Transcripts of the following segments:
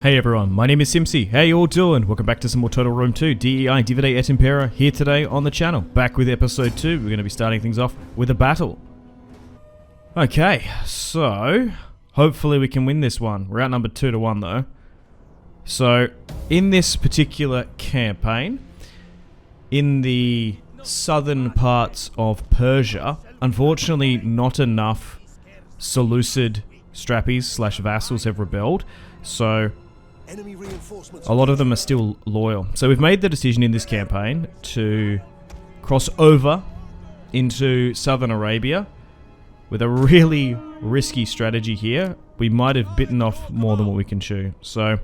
Hey everyone, my name is Simpzy. How you all doing? Welcome back to some more Total Rome 2 DEI Dividend et Impera here today on the channel. Back with episode 2, we're going to be starting things off with a battle. Okay, so hopefully we can win this one. We're outnumbered 2-1 though. So in this particular campaign, in the southern parts of Persia, unfortunately not enough Seleucid strappies slash vassals have rebelled. So a lot of them are still loyal. So we've made the decision in this campaign to cross over into southern Arabia with a really risky strategy here. We might have bitten off more than what we can chew. So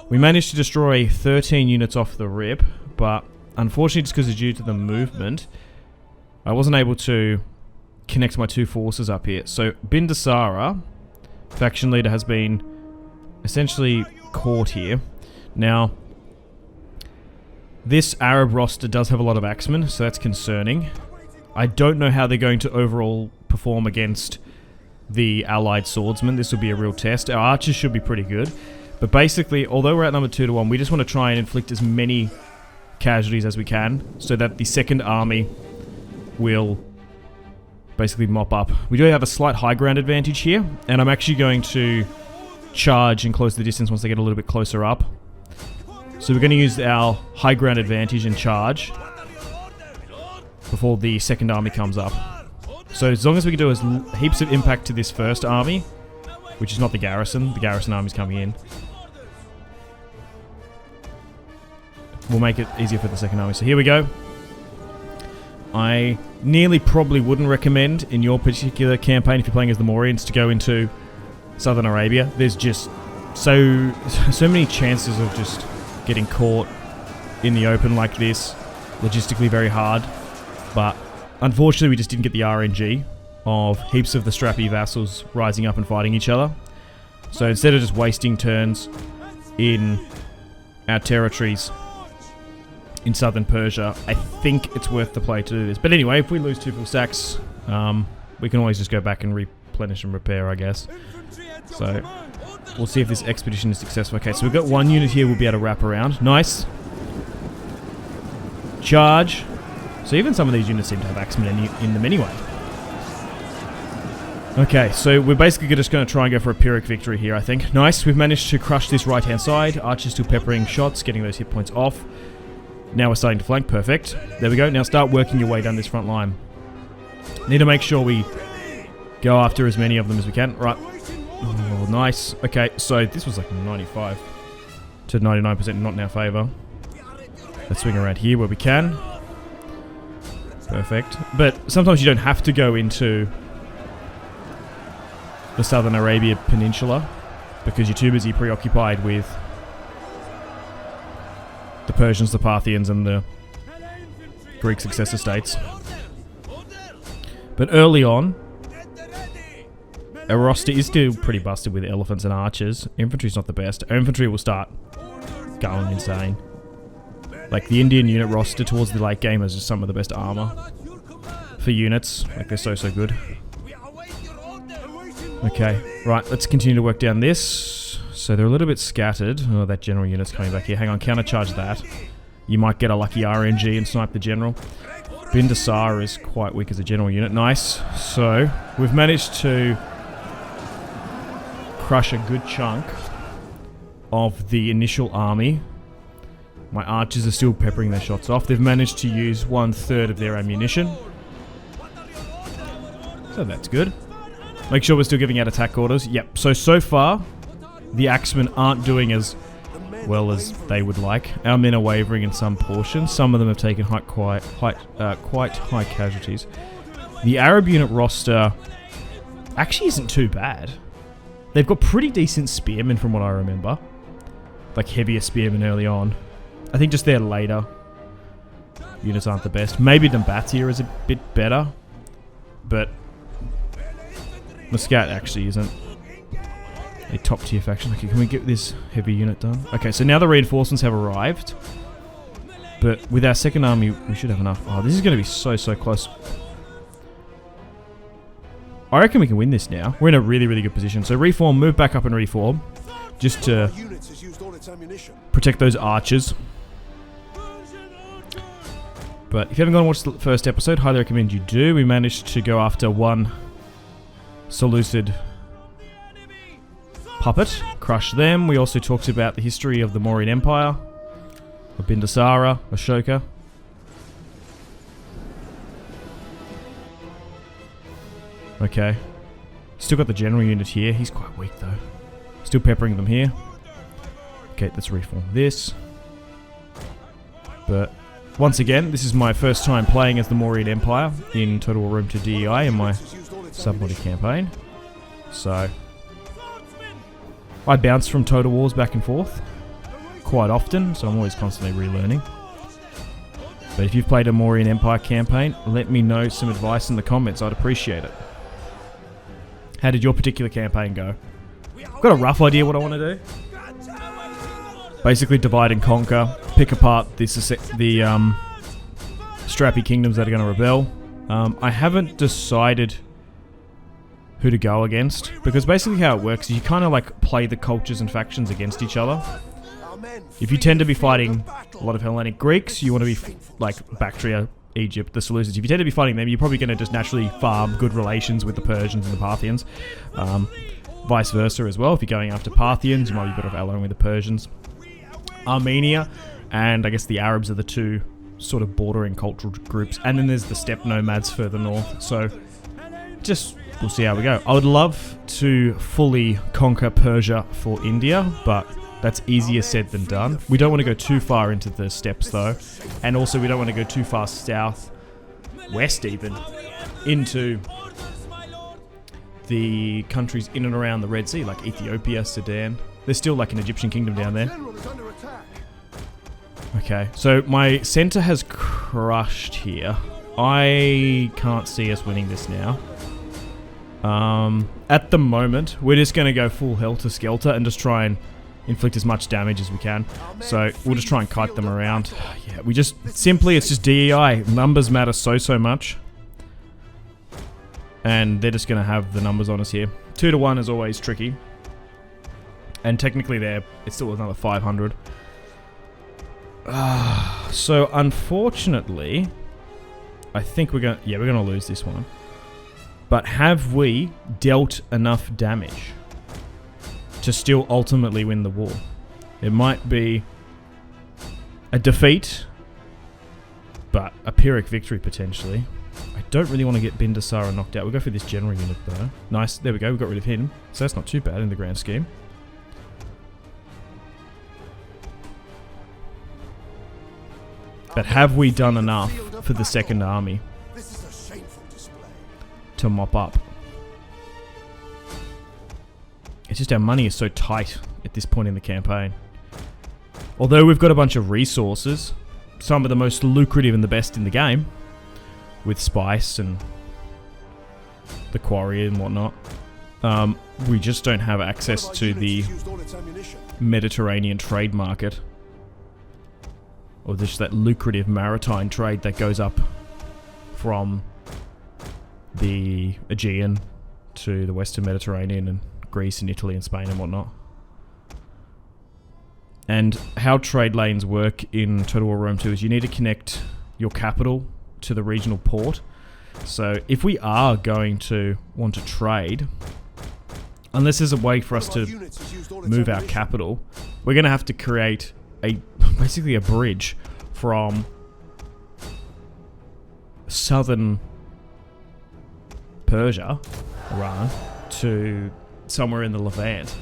we managed to destroy 13 units off the rip, but unfortunately just because it's due to the movement, I wasn't able to connect my two forces up here. So Bindasara, faction leader, has been essentially caught here. Now, this Arab roster does have a lot of axemen, so that's concerning. I don't know how they're going to overall perform against the allied swordsmen. This will be a real test. Our archers should be pretty good. But basically, although we're outnumbered 2-1, we just want to try and inflict as many casualties as we can so that the second army will basically mop up. We do have a slight high ground advantage here, and I'm actually going to charge and close the distance once they get a little bit closer up. So we're going to use our high ground advantage and charge before the second army comes up. So as long as we can do heaps of impact to this first army, which is not the garrison army's coming in, we'll make it easier for the second army. So here we go. I nearly probably wouldn't recommend in your particular campaign, if you're playing as the Mauryans, to go into southern Arabia. There's just so many chances of just getting caught in the open like this. Logistically very hard, but unfortunately we just didn't get the RNG of heaps of the strappy vassals rising up and fighting each other. So instead of just wasting turns in our territories in southern Persia, I think it's worth the play to do this. But anyway, if we lose 2 full stacks, we can always just go back and replenish and repair, I guess. So we'll see if this expedition is successful. Okay, so we've got 1 unit here we'll be able to wrap around. Nice. Charge. So even some of these units seem to have axemen in them anyway. Okay, so we're basically just going to try and go for a PYRRHIC victory here, I think. Nice, we've managed to crush this right-hand side. Archers still peppering shots, getting those hit points off. Now we're starting to flank. Perfect. There we go. Now start working your way down this front line. Need to make sure we go after as many of them as we can. Right. Oh, nice. Okay, so this was like 95 to 99% not in our favour. Let's swing around here where we can. Perfect. But sometimes you don't have to go into the southern Arabia Peninsula because you're too busy preoccupied with the Persians, the Parthians, and the Greek successor states. But early on, our roster is still pretty busted with elephants and archers. Infantry's not the best. Our infantry will start going insane. Like, the Indian unit roster towards the late game has just some of the best armor for units. Like, they're so good. Okay, right, let's continue to work down this. So they're a little bit scattered. Oh, that general unit's coming back here. Hang on, countercharge that. You might get a lucky RNG and snipe the general. Bindasara is quite weak as a general unit. Nice. So we've managed to crush a good chunk of the initial army. My archers are still peppering their shots off. They've managed to use 1/3 of their ammunition. So that's good. Make sure we're still giving out attack orders. Yep. So far, the axemen aren't doing as well as they would like. Our men are wavering in some portions. Some of them have taken quite high casualties. The Arab unit roster actually isn't too bad. They've got pretty decent spearmen from what I remember. Like heavier spearmen early on. I think just their later units aren't the best. Maybe Dambatia is a bit better. But Muscat actually isn't a top tier faction. Okay, can we get this heavy unit done? Okay, so now the reinforcements have arrived. But with our second army, we should have enough. Oh, this is going to be so close. I reckon we can win this now. We're in a really good position. So reform, move back up and reform. just to protect those archers. But if you haven't gone and watched the first episode, highly recommend you do. We managed to go after one Seleucid puppet, crush them. We also talked about the history of the Mauryan Empire, of Bindusara, Ashoka. Okay. Still got the general unit here. He's quite weak though. Still peppering them here. Okay, let's reform this. But once again, this is my first time playing as the Mauryan Empire in Total War Rome 2 DEI in my submoddy campaign. So I bounce from Total Wars back and forth quite often, so I'm always constantly relearning. But if you've played a Mauryan Empire campaign, let me know some advice in the comments. I'd appreciate it. How did your particular campaign go? I've got a rough idea what I want to do. Basically divide and conquer, pick apart the strappy kingdoms that are going to rebel. I haven't decided who to go against, because basically how it works is you kind of like play the cultures and factions against each other. If you tend to be fighting a lot of Hellenic Greeks, you want to be like Bactria, Egypt, the Seleucids. If you tend to be fighting them, you're probably going to just naturally farm good relations with the Persians and the Parthians. Vice versa as well. If you're going after Parthians, you might be better off allying with the Persians. Armenia and I guess the Arabs are the two sort of bordering cultural groups, and then there's the steppe nomads further north. So just we'll see how we go. I would love to fully conquer Persia for India, but that's easier said than done. We don't want to go too far into the steppes though, and also we don't want to go too far south, west even, into the countries in and around the Red Sea, like Ethiopia, Sudan. There's still like an Egyptian kingdom down there. Okay, so my center has crushed here. I can't see us winning this now. At the moment, we're just going to go full helter-skelter and just try and inflict as much damage as we can. So we'll just try and kite them around. Yeah, we just, simply, it's just DEI. Numbers matter so much. And they're just going to have the numbers on us here. 2 to 1 is always tricky. And technically it's still another 500. So unfortunately, I think we're going to lose this one. But have we dealt enough damage to still ultimately win the war? It might be a defeat, but a Pyrrhic victory potentially. I don't really want to get Bindusara knocked out. We'll go for this general unit though. Nice, there we go, we got rid of him. So that's not too bad in the grand scheme. But have we done enough for the second army to mop up? It's just our money is so tight at this point in the campaign. Although we've got a bunch of resources, some of the most lucrative and the best in the game, with spice and the quarry and whatnot, we just don't have access to the Mediterranean trade market. Or just that lucrative maritime trade that goes up from the Aegean to the Western Mediterranean and Greece and Italy and Spain and whatnot. And how trade lanes work in Total War Rome 2 is you need to connect your capital to the regional port. So if we are going to want to trade, unless there's a way for us to move our capital, we're going to have to create basically a bridge from southern Persia, Iran, to somewhere in the Levant,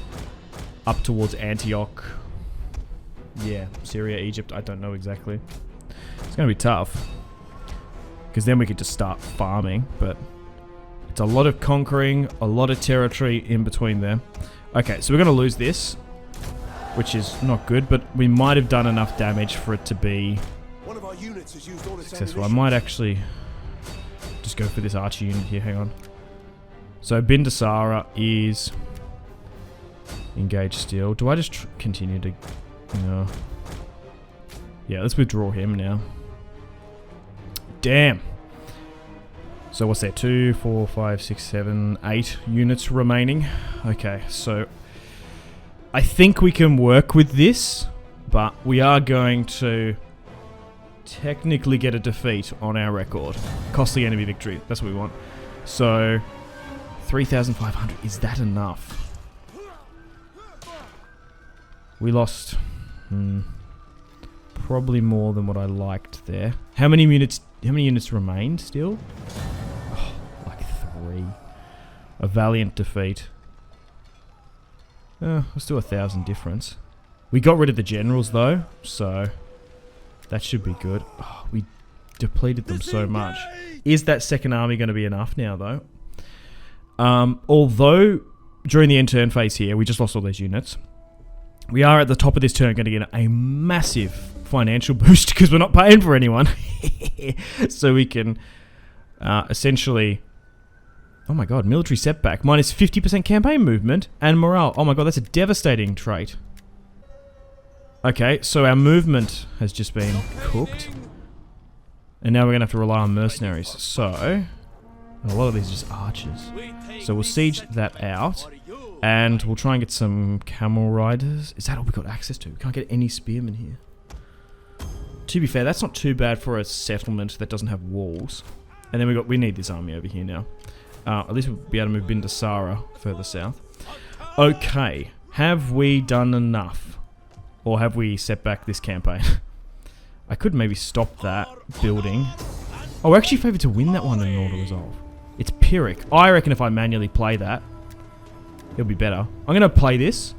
up towards Antioch. Yeah, Syria, Egypt, I don't know exactly. It's going to be tough, because then we could just start farming, but it's a lot of conquering, a lot of territory in between there. Okay, so we're going to lose this, which is not good, but we might have done enough damage for it to be successful. I might actually just go for this archer unit here, hang on. So Bindusara is engaged still. Do I just continue to... No. Yeah, let's withdraw him now. Damn. So what's that? 2, 4, 5, 6, 7, 8 units remaining. Okay, so I think we can work with this, but we are going to technically get a defeat on our record. Costly enemy victory. That's what we want. So, 3,500. Is that enough? We lost probably more than what I liked there. How many units remained still? Oh, like 3. A valiant defeat. Still 1,000 difference. We got rid of the generals though, so that should be good. Oh, we depleted them so much. Is that second army going to be enough now though? Although during the end turn phase here, we just lost all those units. We are at the top of this turn going to get a massive financial boost because we're not paying for anyone. So we can essentially... Oh my god, military setback. Minus 50% campaign movement and morale. Oh my god, that's a devastating trait. Okay, so our movement has just been cooked. And now we're going to have to rely on mercenaries. So, a lot of these are just archers. So we'll siege that out. And we'll try and get some camel riders. Is that all we've got access to? We can't get any spearmen here. To be fair, that's not too bad for a settlement that doesn't have walls. And then we need this army over here now. At least we'll be able to move Bindasara further south. Okay, have we done enough? Or have we set back this campaign? I could maybe stop that building. Oh, we're actually favoured to win that one in order resolve. It's PYRRHIC. I reckon if I manually play that, it'll be better. I'm going to play this.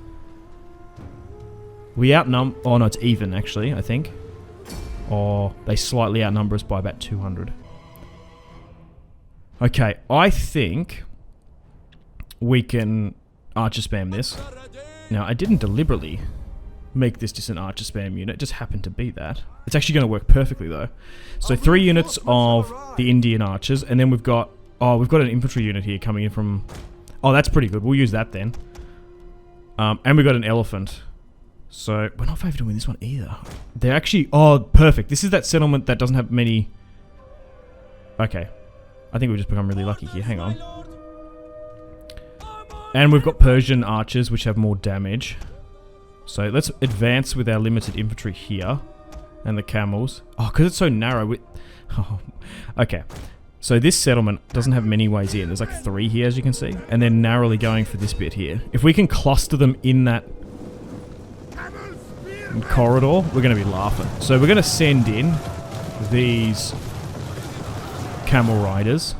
We outnumber... Oh, no, it's even, actually, I think. Or they slightly outnumber us by about 200. Okay, I think we can archer spam this. Now, I didn't deliberately make this just an archer spam unit. It just happened to be that. It's actually going to work perfectly, though. So 3 units of the Indian archers, and then we've got... Oh, we've got an infantry unit here coming in from... Oh, that's pretty good. We'll use that then. And we've got an elephant. So, we're not favoured to win this one either. They're actually... Oh, perfect. This is that settlement that doesn't have many... Okay. I think we've just become really lucky here. Hang on. And we've got Persian archers, which have more damage. So let's advance with our limited infantry here. And the camels. Oh, because it's so narrow. Oh, okay. So this settlement doesn't have many ways in. There's like 3 here, as you can see. And they're narrowly going for this bit here. If we can cluster them in that corridor, we're going to be laughing. So we're going to send in these... camel riders,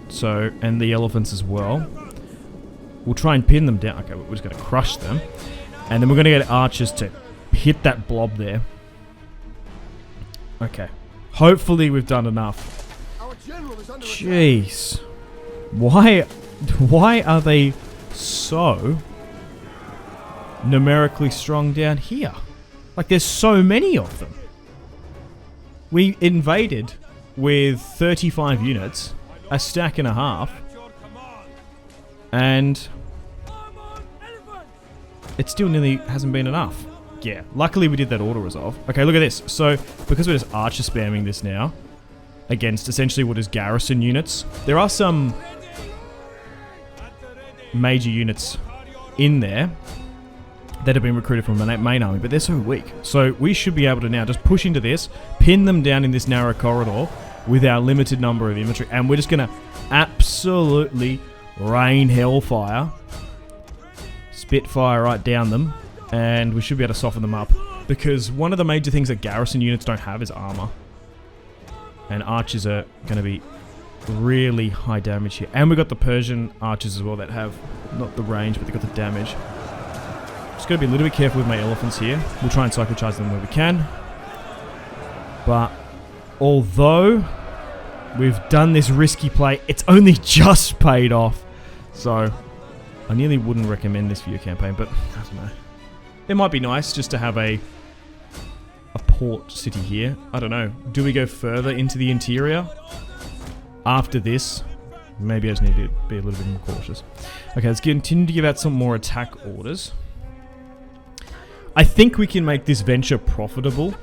so, and the elephants as well. We'll try and pin them down. Okay, we're just going to crush them, and then we're going to get archers to hit that blob there. Okay, hopefully we've done enough. Jeez, why are they so numerically strong down here? Like, there's so many of them. We invaded with 35 units, a stack and a half, and it still nearly hasn't been enough. Yeah, luckily we did that auto resolve. Okay, look at this. So, because we're just archer spamming this now, against essentially what is garrison units, there are some major units in there that have been recruited from the main army, but they're so weak. So we should be able to now just push into this, pin them down in this narrow corridor with our limited number of infantry, and we're just going to absolutely rain hellfire, spitfire right down them, and we should be able to soften them up. Because one of the major things that garrison units don't have is armor. And archers are going to be really high damage here. And we've got the Persian archers as well that have not the range, but they've got the damage. Just got to be a little bit careful with my elephants here. We'll try and cycle charge them where we can. But although we've done this risky play, it's only just paid off. So I nearly wouldn't recommend this for your campaign, but I don't know. It might be nice just to have a port city here. I don't know. Do we go further into the interior? After this, maybe I just need to be a little bit more cautious. Okay, let's continue to give out some more attack orders. I think we can make this venture profitable.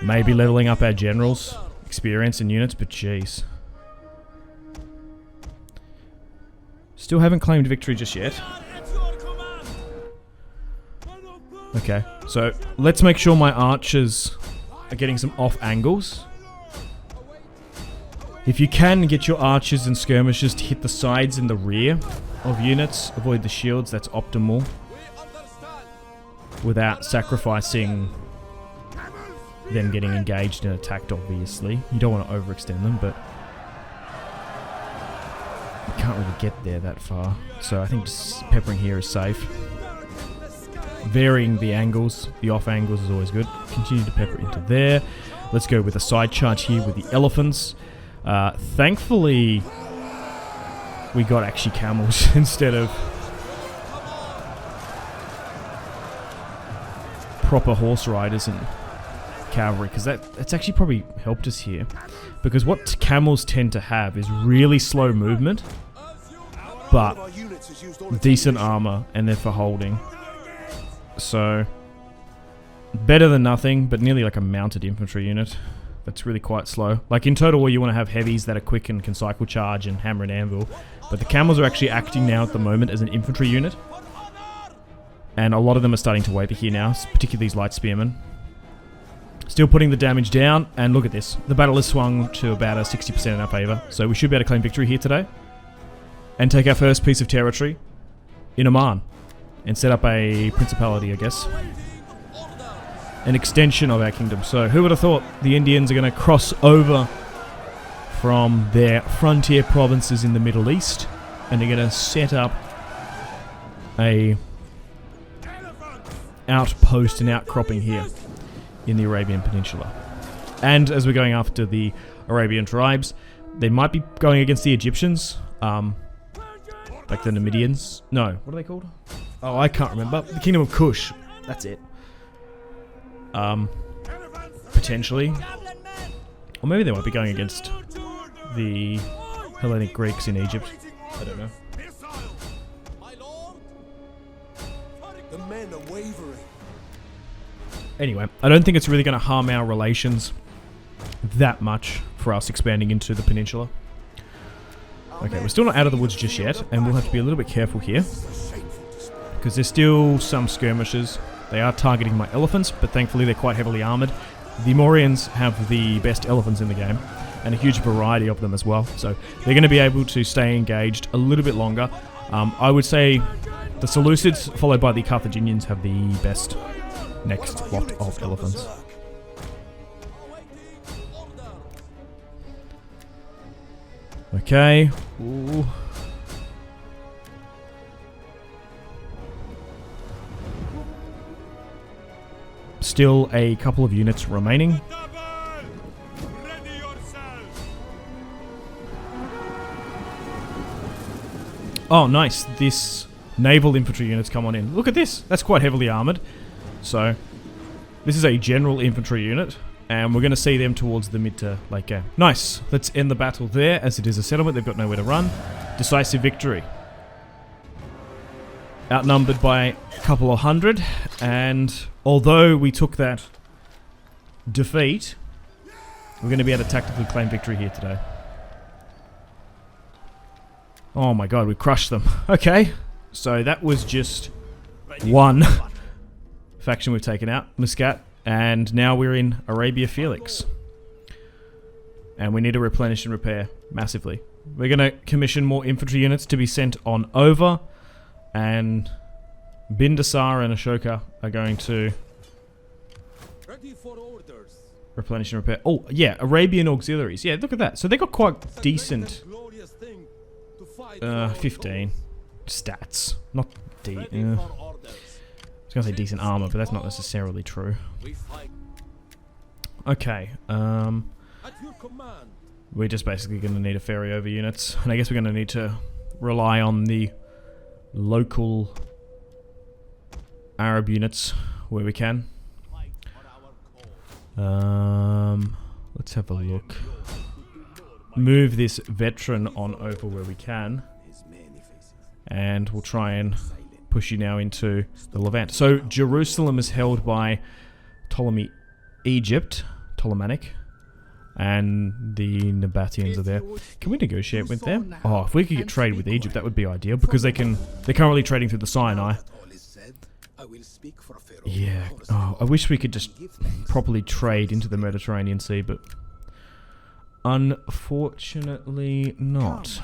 Maybe leveling up our generals, experience and units, but jeez. Still haven't claimed victory just yet. Okay, so let's make sure my archers are getting some off angles. If you can get your archers and skirmishers to hit the sides and the rear of units, avoid the shields, that's optimal. Without sacrificing them getting engaged and attacked, obviously. You don't want to overextend them, but you can't really get there that far. So I think just peppering here is safe. Varying the angles, the off angles is always good. Continue to pepper into there. Let's go with a side charge here with the elephants. Thankfully, we got actually camels instead of proper horse riders and cavalry, because that's actually probably helped us here. Because what camels tend to have is really slow movement, but decent armor, and they're for holding. So, better than nothing, but nearly like a mounted infantry unit. That's really quite slow. Like in Total War, you want to have heavies that are quick and can cycle charge and hammer and anvil. But the camels are actually acting now at the moment as an infantry unit. And a lot of them are starting to waver here now, particularly these light spearmen. Still putting the damage down, and look at this. The battle has swung to about a 60% in our favour. So we should be able to claim victory here today. And take our first piece of territory in Oman. And set up a principality, I guess. An extension of our kingdom. So who would have thought the Indians are going to cross over from their frontier provinces in the Middle East, and they're going to set up a outpost and outcropping here in the Arabian Peninsula. And as we're going after the Arabian tribes, they might be going against the Egyptians, like the Numidians. No, what are they called? Oh, I can't remember. The Kingdom of Kush. That's it. Potentially. Or maybe they might be going against the Hellenic Greeks in Egypt. I don't know. Anyway, I don't think it's really going to harm our relations that much for us expanding into the peninsula. Okay, we're still not out of the woods just yet, and we'll have to be a little bit careful here. Because there's still some skirmishers. They are targeting my elephants, but thankfully they're quite heavily armoured. The Mauryans have the best elephants in the game, and a huge variety of them as well. So they're going to be able to stay engaged a little bit longer. I would say the Seleucids, followed by the Carthaginians, have the best next lot of elephants. Okay. Ooh. Still a couple of units remaining. Oh, nice. This naval infantry unit's come on in. Look at this. That's quite heavily armoured. So, this is a general infantry unit, and we're going to see them towards the mid to late game. Nice. Let's end the battle there, as it is a settlement. They've got nowhere to run. Decisive victory. Outnumbered by a couple of hundred, and although we took that defeat, we're going to be able to tactically claim victory here today. Oh my god, we crushed them. Okay, so that was just one faction we've taken out, Muscat, and now we're in Arabia Felix. And we need to replenish and repair massively. We're going to commission more infantry units to be sent on over, and Bindasar and Ashoka are going to replenish and repair. Oh, yeah, Arabian auxiliaries. Yeah, look at that. So they got quite decent 15 stats. Not I was going to say decent armor, but that's not necessarily true. Okay, we're just basically going to need a ferry over units, and I guess we're going to need to rely on the local Arab units where we can. Let's have a look. Move this veteran on over where we can, and we'll try and push you now into the Levant. So Jerusalem is held by Ptolemy Egypt, Ptolemaic, and the Nabateans are there. Can we negotiate with them? Oh, if we could get trade with Egypt, that would be ideal, because they're currently trading through the Sinai. Yeah. Oh, I wish we could just properly trade into the Mediterranean Sea, but unfortunately not.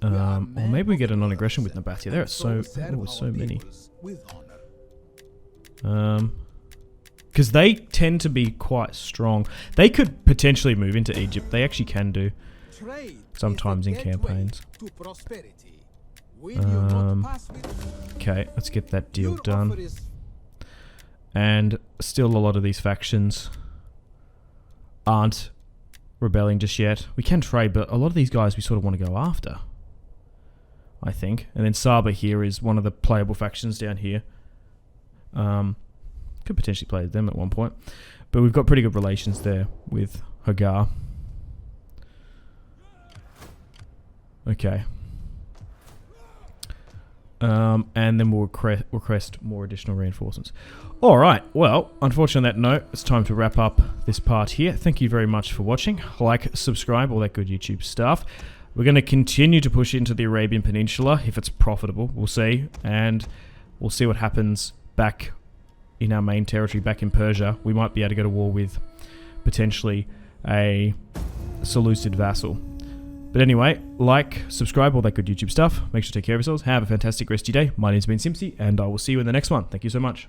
Or maybe we get a non-aggression with Nabatea. There are so many. Because they tend to be quite strong. They could potentially move into Egypt. They actually can do. Sometimes in campaigns. Okay, let's get that deal done. And still a lot of these factions aren't rebelling just yet. We can trade, but a lot of these guys we sort of want to go after, I think. And then Saba here is one of the playable factions down here. Could potentially play them at one point. But we've got pretty good relations there with Hagar. Okay. And then we'll request more additional reinforcements. Alright, well, unfortunately on that note, it's time to wrap up this part here. Thank you very much for watching. Like, subscribe, all that good YouTube stuff. We're going to continue to push into the Arabian Peninsula, if it's profitable, we'll see. And we'll see what happens back in our main territory, back in Persia. We might be able to go to war with, potentially, a Seleucid vassal. But anyway, like, subscribe, all that good YouTube stuff. Make sure to take care of yourselves. Have a fantastic rest of your day. My name's been Simpzy, and I will see you in the next one. Thank you so much.